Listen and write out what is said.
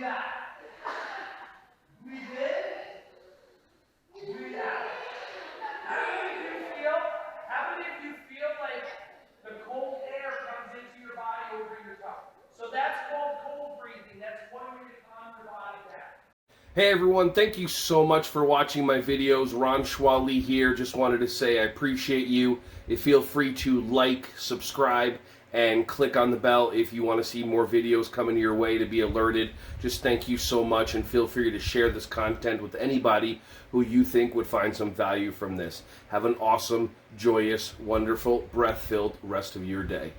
out. Breathe in. Breathe out. How many of you feel like the cold air comes into your body over your tongue? So that's called cold breathing. That's one way to calm your body down. Hey everyone, thank you so much for watching my videos. Ron Schwally here. Just wanted to say I appreciate you. Feel free to like, subscribe, and click on the bell if you want to see more videos coming your way to be alerted. Just thank you so much, and feel free to share this content with anybody who you think would find some value from this. Have an awesome, joyous, wonderful, breath-filled rest of your day.